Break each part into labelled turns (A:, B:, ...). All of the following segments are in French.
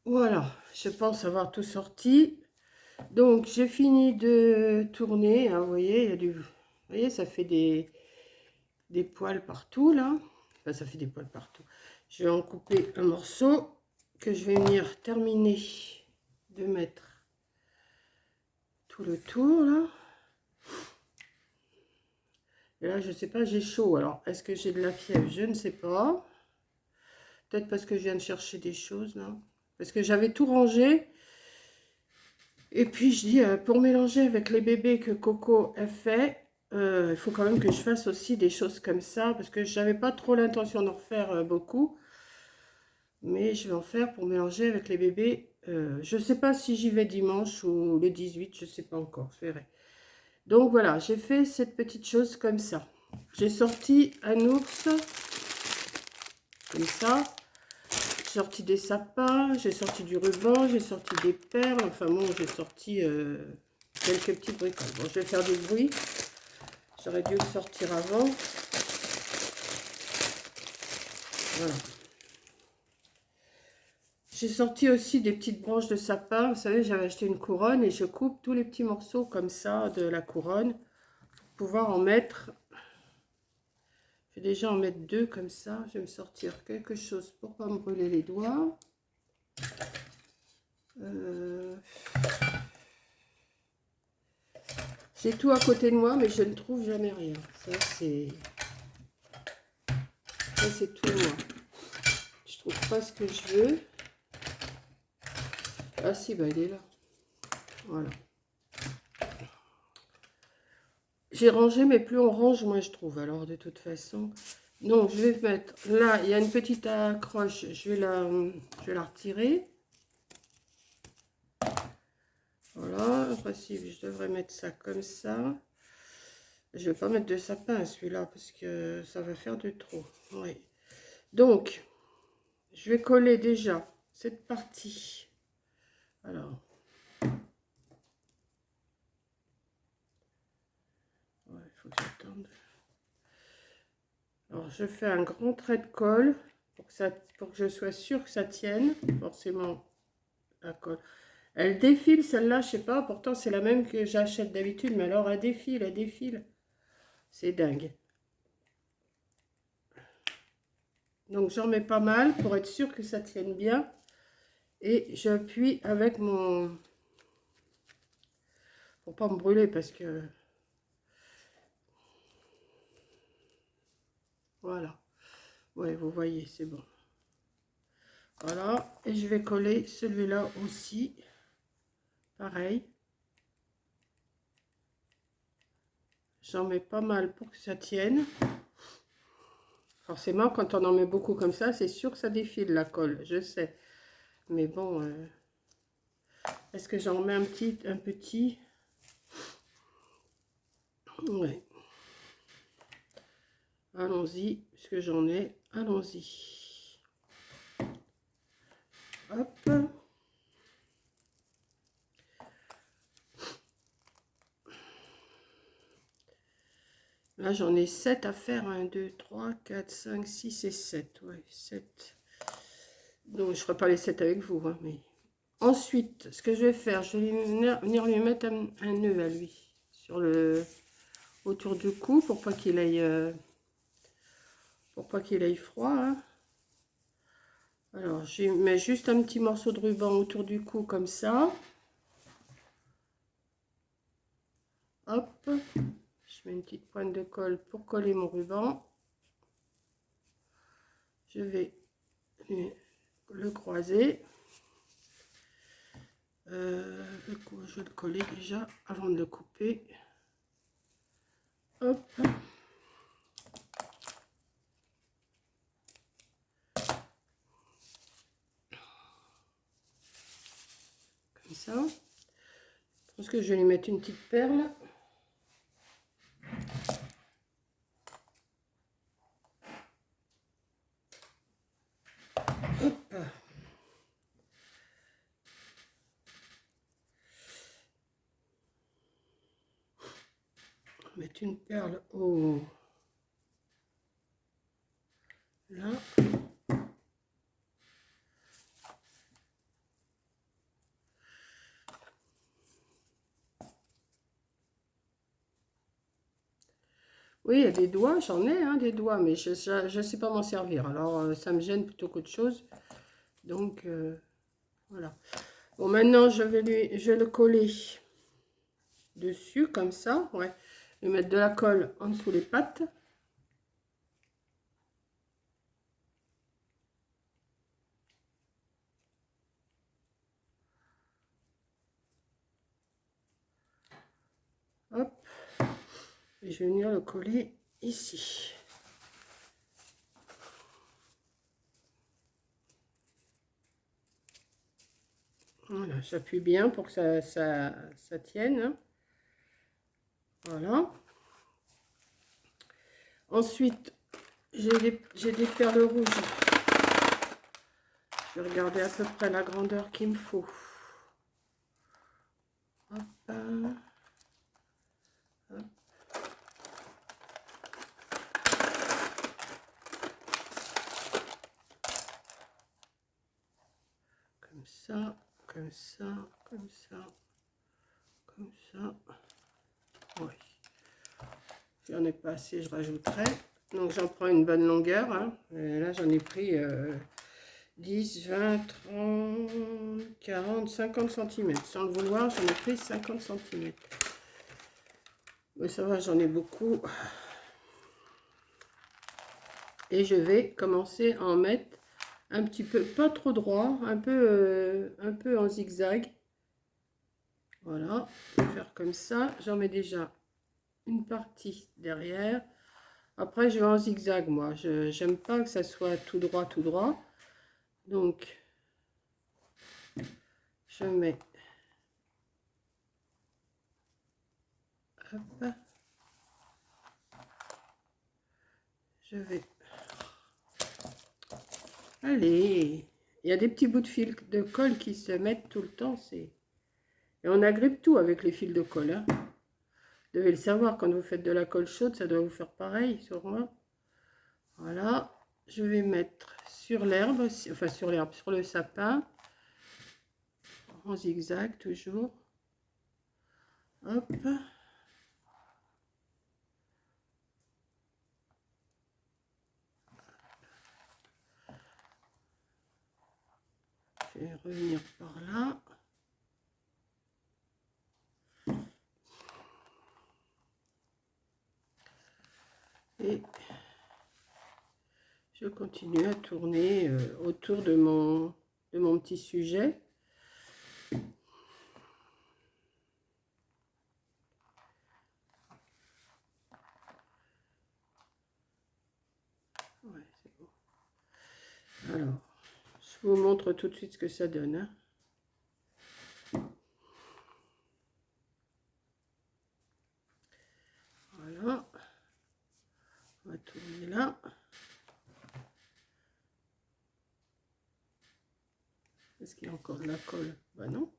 A: Voilà, je pense avoir tout sorti. Donc, j'ai fini de tourner, hein, vous voyez, il y a du... Vous voyez, ça fait des poils partout, là. Enfin, ça fait des poils partout. Je vais en couper un morceau que je vais venir terminer de mettre tout le tour, là. Et là, je sais pas, j'ai chaud. Alors, est-ce que j'ai de la fièvre? Je ne sais pas. Peut-être parce que je viens de chercher des choses, là. Parce que j'avais tout rangé. Et puis, je dis, pour mélanger avec les bébés que Coco a fait, il faut quand même que je fasse aussi des choses comme ça. Parce que je n'avais pas trop l'intention d'en refaire beaucoup. Mais je vais en faire pour mélanger avec les bébés. Je ne sais pas si j'y vais dimanche ou le 18, je ne sais pas encore, je verrai. Donc voilà, j'ai fait cette petite chose comme ça. J'ai sorti un ours, comme ça. J'ai sorti des sapins, j'ai sorti du ruban, j'ai sorti des perles. Enfin bon, j'ai sorti quelques petits bricoles. Bon, je vais faire du bruit. J'aurais dû le sortir avant. Voilà. J'ai sorti aussi des petites branches de sapin. Vous savez, j'avais acheté une couronne et je coupe tous les petits morceaux comme ça de la couronne pour pouvoir en mettre. Je vais déjà en mettre deux comme ça. Je vais me sortir quelque chose pour ne pas me brûler les doigts. J'ai tout à côté de moi, mais je ne trouve jamais rien. Ça, c'est tout moi. Je trouve pas ce que je veux. Ah si, bah il est là. Voilà. J'ai rangé, mais plus on range, moins je trouve. Alors, de toute façon... Donc, je vais mettre... Là, il y a une petite accroche. Je vais la retirer. Voilà. En principe, je devrais mettre ça comme ça. Je ne vais pas mettre de sapin, celui-là, parce que ça va faire de trop. Oui. Donc, je vais coller déjà cette partie. Alors... Ouais, il faut que j'attende. Alors, je fais un grand trait de colle pour que je sois sûre que ça tienne. Forcément, la colle. Elle défile, celle-là, je sais pas. Pourtant, c'est la même que j'achète d'habitude. Mais alors, elle défile, elle défile. C'est dingue. Donc, j'en mets pas mal pour être sûre que ça tienne bien. Et j'appuie avec mon... Pour pas me brûler parce que... Voilà. Ouais, vous voyez, c'est bon. Voilà. Et je vais coller celui-là aussi. Pareil. J'en mets pas mal pour que ça tienne. Forcément, quand on en met beaucoup comme ça, c'est sûr que ça défile la colle, je sais. Mais bon, est-ce que j'en mets un petit? Ouais. Allons-y, puisque j'en ai, allons-y. Hop. Là, j'en ai 7 à faire. 1, 2, 3, 4, 5, 6 et 7. Ouais, 7. Donc, je ne ferai pas les 7 avec vous. Hein, mais... Ensuite, ce que je vais faire, je vais venir lui mettre un nœud à lui. Autour du cou, pour pas qu'il aille, froid. Hein. Alors, je mets juste un petit morceau de ruban autour du cou, comme ça. Hop. Je mets une petite pointe de colle pour coller mon ruban. Je vais le croiser. Je vais le coller déjà avant de le couper. Hop. Comme ça. Je pense que je vais lui mettre une petite perle. Hop. Mettre une perle au... Là. Oui, il y a des doigts, j'en ai hein, des doigts, mais je ne sais pas m'en servir. Alors, ça me gêne plutôt qu'autre chose. Donc, voilà. Bon, maintenant, je vais le coller dessus, comme ça. Ouais. Je vais mettre de la colle en dessous les pattes. Hop. Et je vais venir le coller ici. Voilà, j'appuie bien pour que ça tienne. Voilà. Ensuite, j'ai des perles rouges. Je vais regarder à peu près la grandeur qu'il me faut. Hop. Hop. Comme ça, comme ça, comme ça, comme ça. Oui. Si j'en ai pas assez, je rajouterai. Donc j'en prends une bonne longueur. Hein. Là, j'en ai pris 10, 20, 30, 40, 50 cm. Sans le vouloir, j'en ai pris 50 cm. Mais ça va, j'en ai beaucoup. Et je vais commencer à en mettre un petit peu, pas trop droit, un peu en zigzag. Voilà, je vais faire comme ça. J'en mets déjà une partie derrière. Après, je vais en zigzag, moi. Je n'aime pas que ça soit tout droit, tout droit. Donc, je mets... Hop. Je vais... Allez. Il y a des petits bouts de fil de colle qui se mettent tout le temps. Et on agrippe tout avec les fils de colle. Hein. Vous devez le savoir, quand vous faites de la colle chaude, ça doit vous faire pareil sur moi. Voilà. Je vais mettre sur l'herbe, enfin sur l'herbe, sur le sapin. En zigzag toujours. Hop. Je vais revenir par là. Et je continue à tourner autour de mon petit sujet. Ouais, c'est bon. Alors, je vous montre tout de suite ce que ça donne. Hein. Voilà. On va tourner là. Est-ce qu'il y a encore de la colle? Bah non.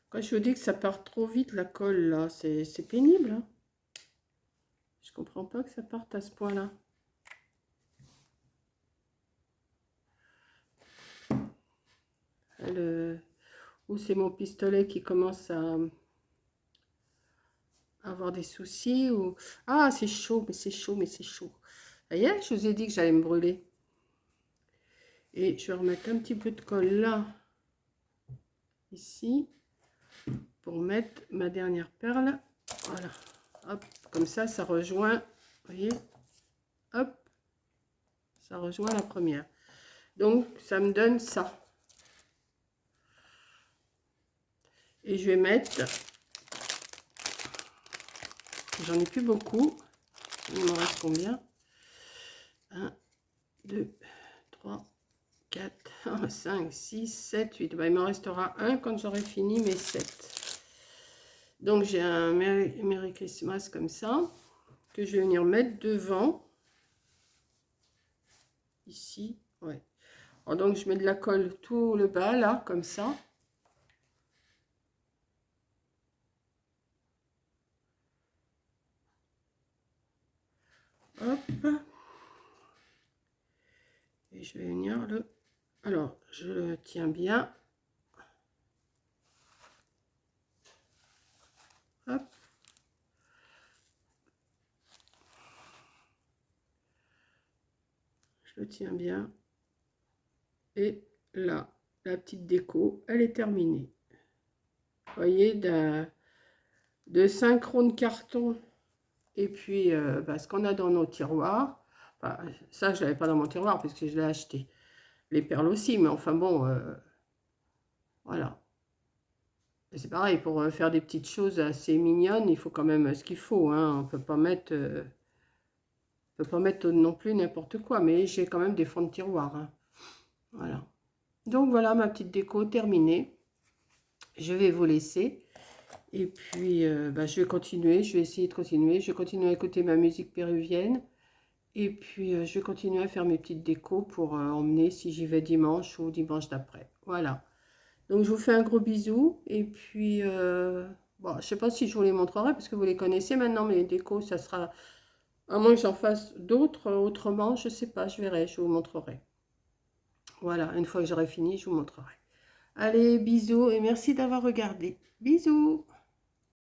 A: Quand je vous dis que ça part trop vite la colle là, c'est pénible. Hein. Je comprends pas que ça parte à ce point-là. Ou c'est mon pistolet qui commence à avoir des soucis ou... Ah, c'est chaud, mais c'est chaud, mais c'est chaud. Ça y est, je vous ai dit que j'allais me brûler. Et je vais remettre un petit peu de colle là, ici, pour mettre ma dernière perle. Voilà. Hop, comme ça rejoint, vous voyez, hop, ça rejoint la première. Donc, ça me donne ça. Et je vais mettre, j'en ai plus beaucoup, il m'en reste combien? 1, 2, 3, 4, 5, 6, 7, 8. Ben, il m'en restera un quand j'aurai fini mes 7. Donc, j'ai un Merry Christmas comme ça, que je vais venir mettre devant. Ici, ouais. Alors, donc, je mets de la colle tout le bas, là, comme ça. Hop. Et je vais venir le... Alors, je le tiens bien. Hop. Je le tiens bien. Et là, la petite déco, elle est terminée. Vous voyez, de synchrone carton et puis ce qu'on a dans nos tiroirs. Enfin, ça, je ne l'avais pas dans mon tiroir puisque je l'ai acheté. Les perles aussi, mais enfin bon, voilà. C'est pareil, pour faire des petites choses assez mignonnes, il faut quand même ce qu'il faut. Hein. On ne peut pas mettre, non plus n'importe quoi, mais j'ai quand même des fonds de tiroir. Hein. Voilà. Donc voilà ma petite déco terminée. Je vais vous laisser. Et puis, je vais continuer, je vais essayer de continuer. Je vais continuer à écouter ma musique péruvienne. Et puis, je vais continuer à faire mes petites décos pour emmener si j'y vais dimanche ou dimanche d'après. Voilà. Donc, je vous fais un gros bisou. Et puis, bon, je ne sais pas si je vous les montrerai parce que vous les connaissez maintenant, mais les décos, ça sera... À moins que j'en fasse d'autres autrement, je ne sais pas, je verrai, je vous montrerai. Voilà, une fois que j'aurai fini, je vous montrerai. Allez, bisous et merci d'avoir regardé. Bisous!